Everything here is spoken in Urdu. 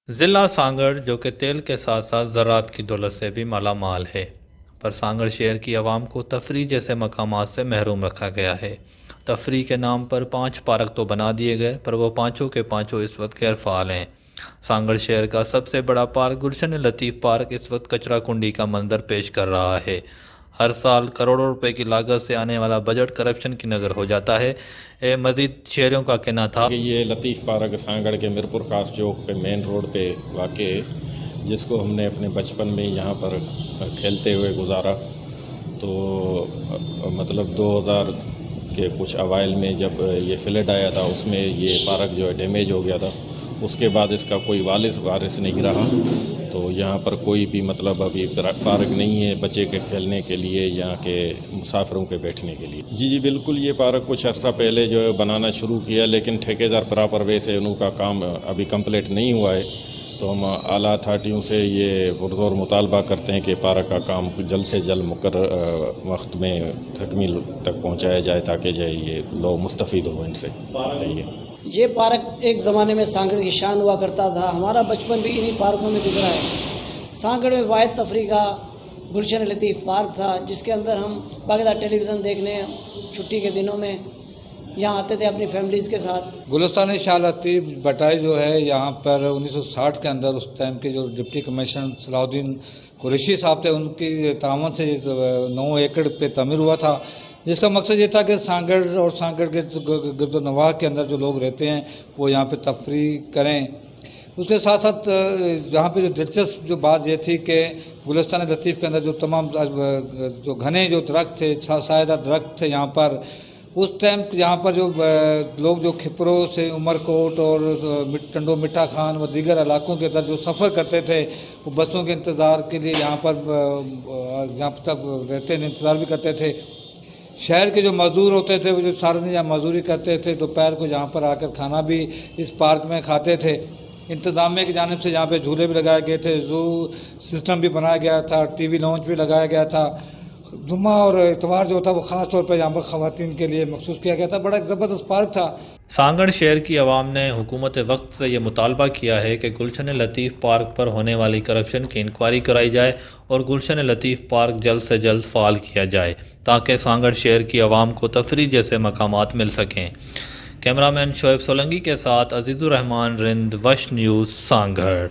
ضلع سانگڑ جو کہ تیل کے ساتھ ساتھ زراعت کی دولت سے بھی مالا مال ہے، پر سانگڑ شہر کی عوام کو تفریح جیسے مقامات سے محروم رکھا گیا ہے۔ تفریح کے نام پر 5 پارک تو بنا دیے گئے، پر وہ پانچوں کے پانچوں اس وقت غیر فعال ہیں۔ سانگڑ شہر کا سب سے بڑا پارک گلشن لطیف پارک اس وقت کچرا کنڈی کا منظر پیش کر رہا ہے۔ ہر سال کروڑوں روپے کی لاگت سے آنے والا بجٹ کرپشن کی نظر ہو جاتا ہے۔ مزید شہریوں کا کہنا تھا کہ یہ لطیف پارک سانگڑ کے میرپور خاص چوک پہ مین روڈ پہ واقع ہے، جس کو ہم نے اپنے بچپن میں یہاں پر کھیلتے ہوئے گزارا۔ تو مطلب 2000 کے کچھ اوائل میں جب یہ فلڈ آیا تھا، اس میں یہ پارک جو ہے ڈیمیج ہو گیا تھا۔ اس کے بعد اس کا کوئی وارث نہیں رہا، تو یہاں پر کوئی بھی مطلب ابھی پارک نہیں ہے بچے کے کھیلنے کے لیے، یہاں کے مسافروں کے بیٹھنے کے لیے۔ جی بالکل، یہ پارک کچھ عرصہ پہلے جو ہے بنانا شروع کیا، لیکن ٹھیکیدار پراپر وے سے ان کا کام ابھی کمپلیٹ نہیں ہوا ہے۔ تو ہم اعلیٰ اتھارٹیوں سے یہ پرزور مطالبہ کرتے ہیں کہ پارک کا کام جلد سے جلد مقرر وقت میں تکمیل تک پہنچایا جائے، تاکہ جو یہ لوگ مستفید ہوں ان سے۔ یہ پارک ایک زمانے میں سانگڑ کی شان ہوا کرتا تھا، ہمارا بچپن بھی انہی پارکوں میں گزرا ہے۔ سانگڑ میں واحد تفریح کا گلشن لطیف پارک تھا، جس کے اندر ہم باقاعدہ ٹیلی ویژن دیکھنے چھٹی کے دنوں میں یہاں آتے تھے اپنی فیملیز کے ساتھ۔ گلستان شاہ لطیف بٹائی جو ہے یہاں پر 1960 کے اندر اس ٹائم کے جو ڈپٹی کمشنر صلاح الدین قریشی صاحب تھے، ان کی تعاون سے 9 ایکڑ پہ تعمیر ہوا تھا، جس کا مقصد یہ تھا کہ سانگڑ اور سانگڑ کے گرد و نواح کے اندر جو لوگ رہتے ہیں وہ یہاں پہ تفریح کریں۔ اس کے ساتھ ساتھ یہاں پہ جو دلچسپ جو بات یہ تھی کہ گلستان لطیف کے اندر جو تمام جو گھنے جو درخت تھے، سایہ دار درخت تھے یہاں پر، اس ٹائم یہاں پر جو لوگ جو کھپروں سے عمر کوٹ اور ٹنڈو مٹھا خان و دیگر علاقوں کے اندر جو سفر کرتے تھے، وہ بسوں کے انتظار کے لیے یہاں پر تب رہتے تھے، انتظار بھی کرتے تھے۔ شہر کے جو مزدور ہوتے تھے وہ جو سارے یہاں مزدوری کرتے تھے، دوپہر کو یہاں پر آ کر کھانا بھی اس پارک میں کھاتے تھے۔ انتظامیہ کی جانب سے یہاں پہ جھولے بھی لگائے گئے تھے، زو سسٹم بھی بنایا گیا تھا، ٹی وی لانچ بھی لگایا گیا تھا۔ جمعہ اور اتوار جو تھا وہ خاص طور پہ یہاں پر خواتین کے لیے مخصوص کیا گیا تھا۔ بڑا ایک زبردست پارک تھا۔ سانگڑ شہر کی عوام نے حکومت وقت سے یہ مطالبہ کیا ہے کہ گلشن لطیف پارک پر ہونے والی کرپشن کی انکوائری کرائی جائے اور گلشن لطیف پارک جلد سے جلد فعال کیا جائے، تاکہ سانگڑ شہر کی عوام کو تفریح جیسے مقامات مل سکیں۔ کیمرامین شعیب سولنگی کے ساتھ عزیز الرحمان رند، وش نیوز، سانگڑ۔